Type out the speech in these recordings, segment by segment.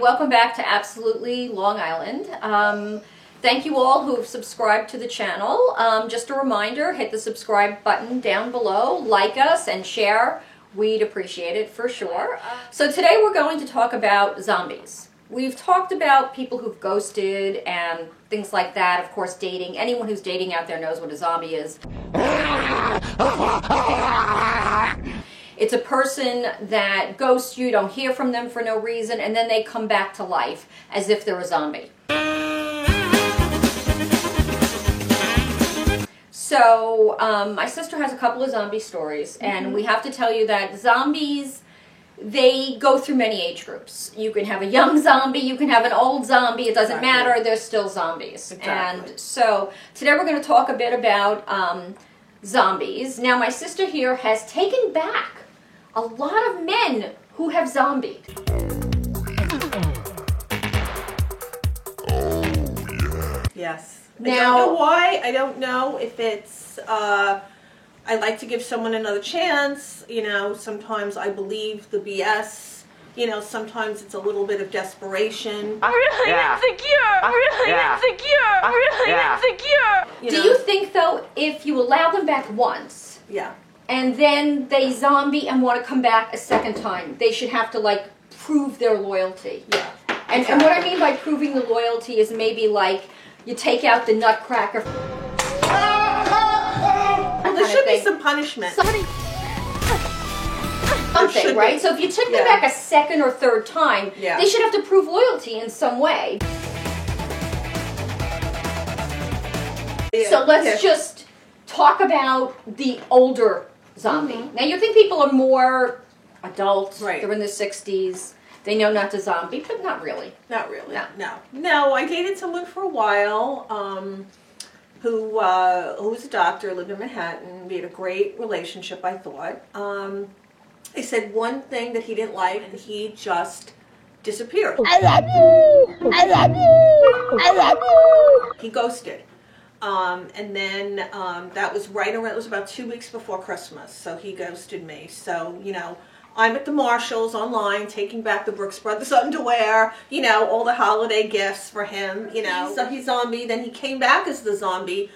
welcome back to Absolutely Long Island. Thank you all who have subscribed to the channel. Just a reminder, hit the subscribe button down below, like us and share. We'd appreciate it for sure. So today we're going to talk about zombies. We've talked about people who've ghosted and things like that. Of course, dating. Anyone who's dating out there knows what a zombie is. It's a person that ghosts you, don't hear from them for no reason, and then they come back to life as if they're a zombie. So, my sister has a couple of zombie stories, and we have to tell you that zombies, they go through many age groups. You can have a young zombie, you can have an old zombie, it doesn't matter, they're still zombies. Exactly. And so, today we're going to talk a bit about zombies. Now, my sister here has taken back a lot of men who have zombied. Yes. Now, I don't know why. I don't know if it's, I like to give someone another chance. You know, sometimes I believe the BS. You know, sometimes it's a little bit of desperation. I'm really insecure. I'm really insecure. I'm really insecure. do you think, though, if you allow them back once, Yeah. and then they zombie and want to come back a second time, they should have to, like, prove their loyalty? Yeah. And what I mean by proving the loyalty is maybe, like, you take out the nutcracker. Well, there should be some punishment. Something, should right? be. So if you took them back a second or third time, they should have to prove loyalty in some way. Yeah. So let's just talk about the older zombie. Now, you think people are more adult, Right. they're in their 60s, they know not to zombie, but not really. Not really. No. No, I dated someone for a while who was a doctor, lived in Manhattan. We had a great relationship, I thought. He said one thing that he didn't like, and he just disappeared. I love you. I love you. I love you. He ghosted. And then that was it was about 2 weeks before Christmas, so he ghosted me. So, you know, I'm at the Marshalls online taking back the Brooks Brothers underwear, you know, all the holiday gifts for him, you know. So he's zombie, then he came back as the zombie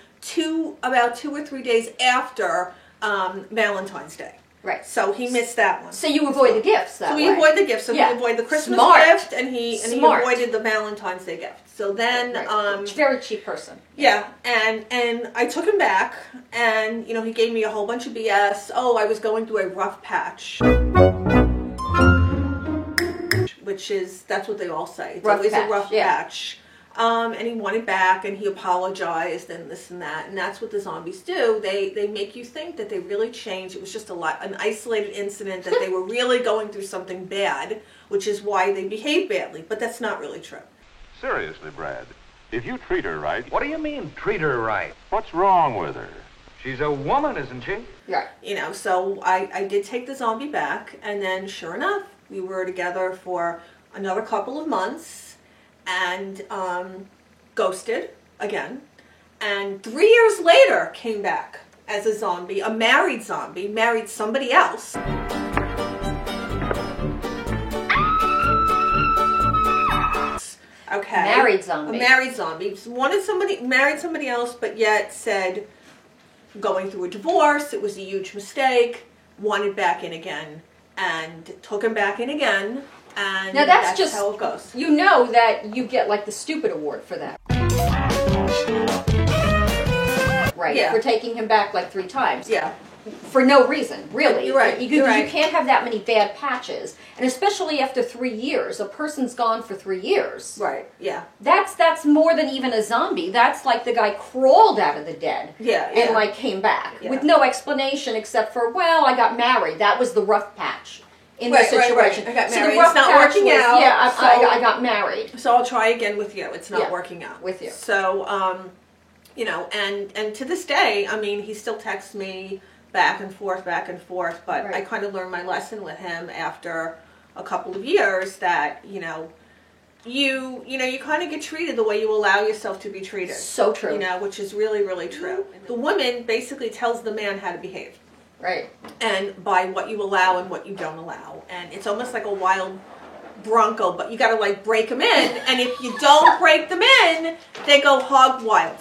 about 2 or 3 days after Valentine's Day. Right. So he missed that one. So you avoid the gifts that So way. we avoid the gifts. So Yeah. he avoided the Christmas Smart. gift, and he avoided the Valentine's Day gift. So then, Right. Very cheap person. yeah, and I took him back, and you know, he gave me a whole bunch of BS. Oh, I was going through a rough patch, which is that's what they all say. It's Rough always patch, a rough yeah. patch. And he wanted back, and he apologized, and this and that, and that's what the zombies do. They make you think that they really changed. It was just an isolated incident, that they were really going through something bad, which is why they behave badly. But that's not really true. Seriously, Brad, if you treat her right, What do you mean, treat her right? what's wrong with her? She's a woman, isn't she? Yeah. You know, so I did take the zombie back, and then sure enough, we were together for another couple of months, and ghosted again, and 3 years later came back as a zombie, a married zombie, married somebody else. Okay. Married zombie. A married zombie. Married somebody else, but yet said, going through a divorce, it was a huge mistake, wanted back in again, and took him back in again, and Now that's just how it goes. You know that you get like the stupid award for that. Right. Yeah. For taking him back like 3 times. Yeah. For no reason, really. You're right. You're right. You can't have that many bad patches. And especially after 3 years. A person's gone for 3 years. Right, yeah. That's more than even a zombie. That's like the guy crawled out of the dead. Yeah, And yeah. like came back. Yeah. With no explanation except for, well, I got married. That was the rough patch in Right, the right, situation. right. I got So the married. rough It's not patch working was, out, Yeah, so- I got married. So I'll try again with you. It's not Yeah, working out. with you. So, you know, and to this day, I mean, he still texts me back and forth, but Right. I kind of learned my lesson with him after a couple of years that, you know, you kind of get treated the way you allow yourself to be treated. So true. You know, which is really, really true. The woman basically tells the man how to behave. Right. And by what you allow and what you don't allow. And it's almost like a wild Bronco, but you gotta like break them in, and if you don't break them in, they go hog wild.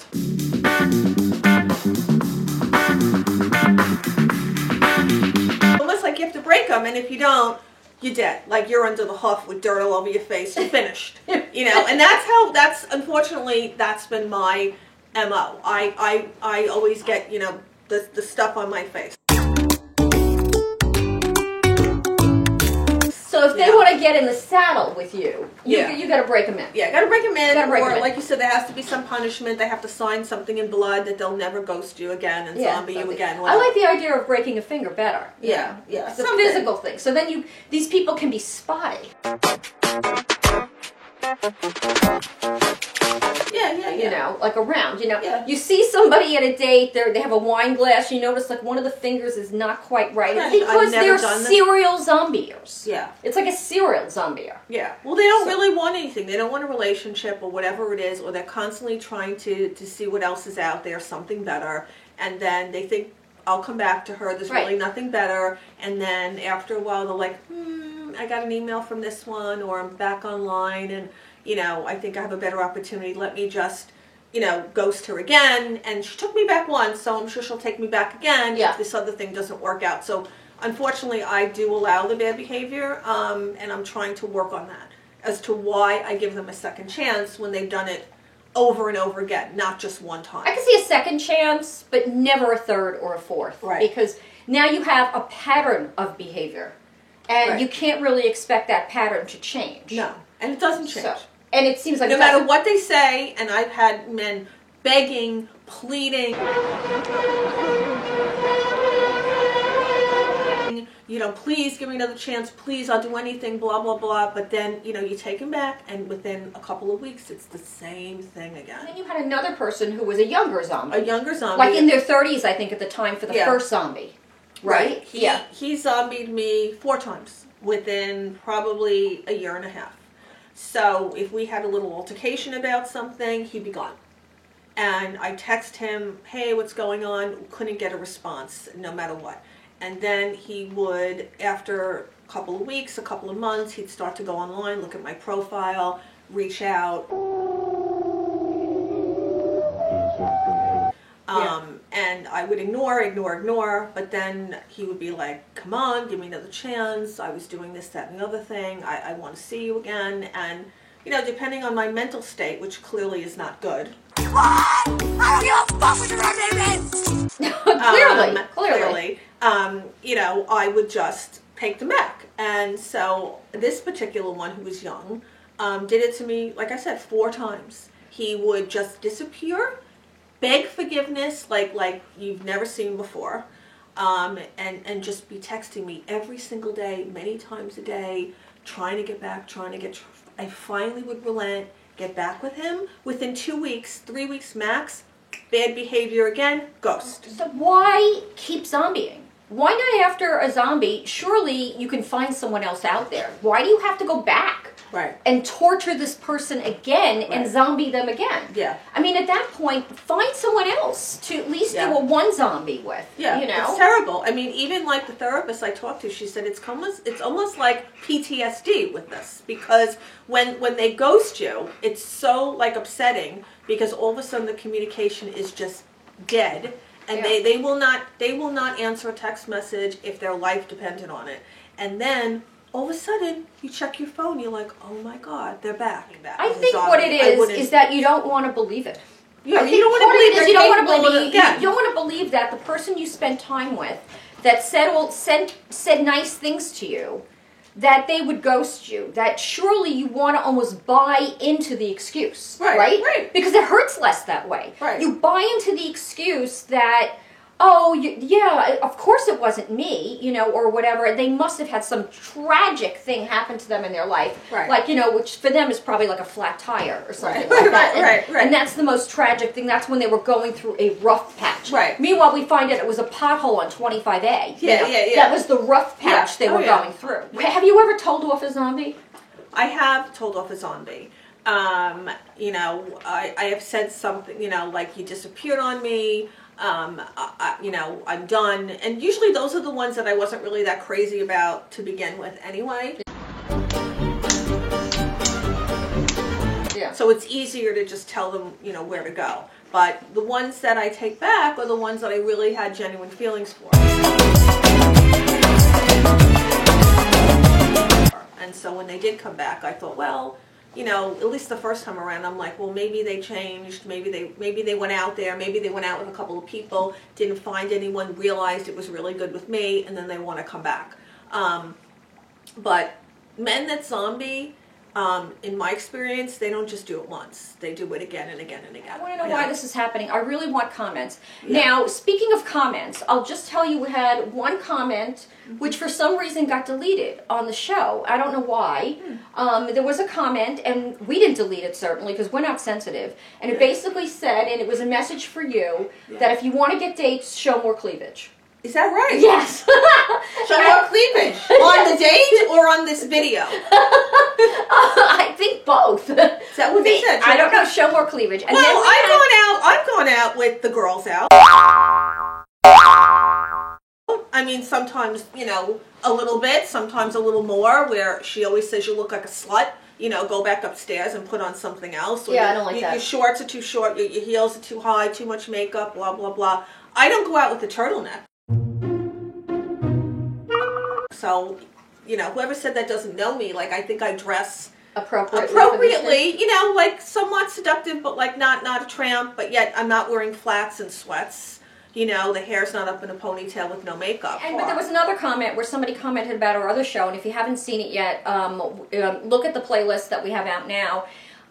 Almost like you have to break them, and if you don't, you're dead. Like you're under the hoof with dirt all over your face. You're finished. You know, and that's unfortunately that's been my MO. I always get, you know, the stuff on my face. So if they want to get in the saddle with you, you got to break them in. Yeah, got to break them in. Break or them in. like you said, there has to be some punishment. They have to sign something in blood that they'll never ghost you again and zombie you again. I like the idea of breaking a finger better. Yeah. It's a physical thing. So then these people can be spotted. Yeah. You know, like around, you know. Yeah. You see somebody at a date, they have a wine glass, you notice like one of the fingers is not quite right. It's because they're serial zombiers. Yeah. It's like a serial zombier. Yeah. Well, they don't really want anything. They don't want a relationship or whatever it is, or they're constantly trying to see what else is out there, something better, and then they think, I'll come back to her, there's really nothing better, and then after a while they're like, I got an email from this one, or I'm back online, and you know, I think I have a better opportunity. Let me just, you know, ghost her again. And she took me back once, so I'm sure she'll take me back again if this other thing doesn't work out. So unfortunately, I do allow the bad behavior, and I'm trying to work on that as to why I give them a second chance when they've done it over and over again, not just one time. I can see a second chance, but never a third or a fourth. Right. Because now you have a pattern of behavior, and you can't really expect that pattern to change. No, and it doesn't change. So, and it seems like no matter what they say, and I've had men begging, pleading, you know, please give me another chance, please, I'll do anything, blah, blah, blah. But then, you know, you take him back, and within a couple of weeks, it's the same thing again. And then you had another person who was a younger zombie. A younger zombie. Like in their 30s, I think, at the time for the first zombie. Right? He zombied me 4 times within probably a year and a half. So if we had a little altercation about something, he'd be gone. And I text him, hey, what's going on? Couldn't get a response, no matter what. And then he would, after a couple of weeks, a couple of months, he'd start to go online, look at my profile, reach out. And I would ignore, but then he would be like, come on, give me another chance. I was doing this, that, and the other thing. I want to see you again. And, you know, depending on my mental state, which clearly is not good. I don't give a fuck what your name is! Clearly. You know, I would just take them back. And so this particular one, who was young, did it to me, like I said, 4 times. He would just disappear, beg forgiveness like you've never seen before, and just be texting me every single day, many times a day, trying to get back, I finally would relent, get back with him. Within 2 weeks, 3 weeks max, bad behavior again, ghost. So why keep zombieing? Why not after a zombie? Surely you can find someone else out there. Why do you have to go back? Right. And torture this person again and zombie them again? Yeah. I mean, at that point, find someone else to at least do a one zombie with. Yeah, you know? It's terrible. I mean, even like the therapist I talked to, she said it's almost like PTSD with this, because when they ghost you, it's so like upsetting, because all of a sudden the communication is just dead, and they will not answer a text message if their life depended on it, and then all of a sudden, you check your phone, you're like, oh my God, they're back. I think what it is that you don't want to believe it. Yeah, you don't want to believe it. You don't want to believe that the person you spent time with, that said nice things to you, that they would ghost you. That surely you want to almost buy into the excuse, right? Because it hurts less that way. Right. You buy into the excuse that, oh, yeah, of course it wasn't me, you know, or whatever. They must have had some tragic thing happen to them in their life. Right. Like, you know, which for them is probably like a flat tire or something like that. And that's the most tragic thing. That's when they were going through a rough patch. Right. Meanwhile, we find out it was a pothole on 25A. Yeah. That was the rough patch they were going through. Have you ever told off a zombie? I have told off a zombie. You know, I have said something, you know, like, you disappeared on me. You know, I'm done. And usually those are the ones that I wasn't really that crazy about to begin with anyway. Sure. So it's easier to just tell them, you know, where to go. But the ones that I take back are the ones that I really had genuine feelings for. And so when they did come back, I thought, well, you know, at least the first time around, I'm like, well, maybe they changed. Maybe they went out there. Maybe they went out with a couple of people, didn't find anyone, realized it was really good with me, and then they want to come back. But Men That Zombie, in my experience, they don't just do it once. They do it again and again and again. I want to know why this is happening. I really want comments. Yeah. Now, speaking of comments, I'll just tell you we had one comment which for some reason got deleted on the show. I don't know why. There was a comment, and we didn't delete it certainly because we're not sensitive. And it basically said, and it was a message for you, that if you want to get dates, show more cleavage. Is that right? Yes. Show more cleavage on the date or on this video? I think both. Is that what they said? I don't know. Show more cleavage. And well, then I've gone out with the girls out. I mean, sometimes, you know, a little bit, sometimes a little more, where she always says you look like a slut. You know, go back upstairs and put on something else. Or I don't like that. Your shorts are too short, your heels are too high, too much makeup, blah, blah, blah. I don't go out with a turtleneck. So, you know, whoever said that doesn't know me. Like, I think I dress appropriately, you know, like somewhat seductive, but like not a tramp, but yet I'm not wearing flats and sweats. You know, the hair's not up in a ponytail with no makeup. But there was another comment where somebody commented about our other show, and if you haven't seen it yet, look at the playlist that we have out now.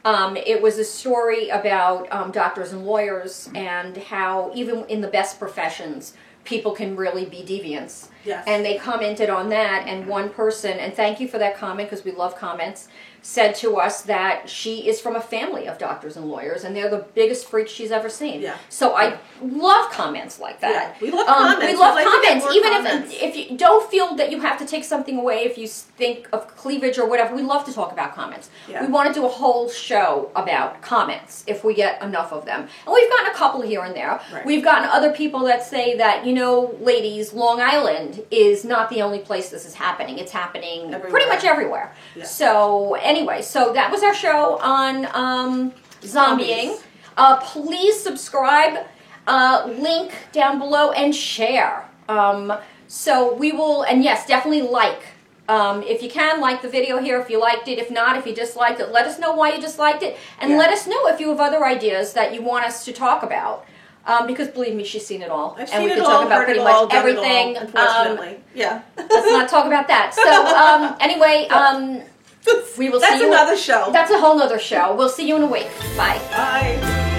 It was a story about doctors and lawyers and how even in the best professions, people can really be deviants. Yes. And they commented on that, and one person, and thank you for that comment because we love comments, said to us that she is from a family of doctors and lawyers, and they're the biggest freaks she's ever seen. Yeah. So I love comments like that. Yeah. We love comments. We love like comments, even comments. if you don't feel that you have to take something away if you think of cleavage or whatever. We love to talk about comments. Yeah. We want to do a whole show about comments if we get enough of them. And we've gotten a couple here and there. Right. We've gotten other people that say that, you know, ladies, Long Island is not the only place this is happening. It's happening pretty much everywhere. Yeah. So anyway, so that was our show on zombieing. Please subscribe, link down below, and share. So we will, and yes, definitely like. If you can, like the video here if you liked it. If not, if you disliked it, let us know why you disliked it. And let us know if you have other ideas that you want us to talk about. Because believe me, she's seen it all. I've and seen we it can all, talk about heard pretty it much all, done everything. it all, unfortunately. Yeah. Let's not talk about that. So anyway, we will see you. That's another show. That's a whole nother show. We'll see you in a week. Bye. Bye.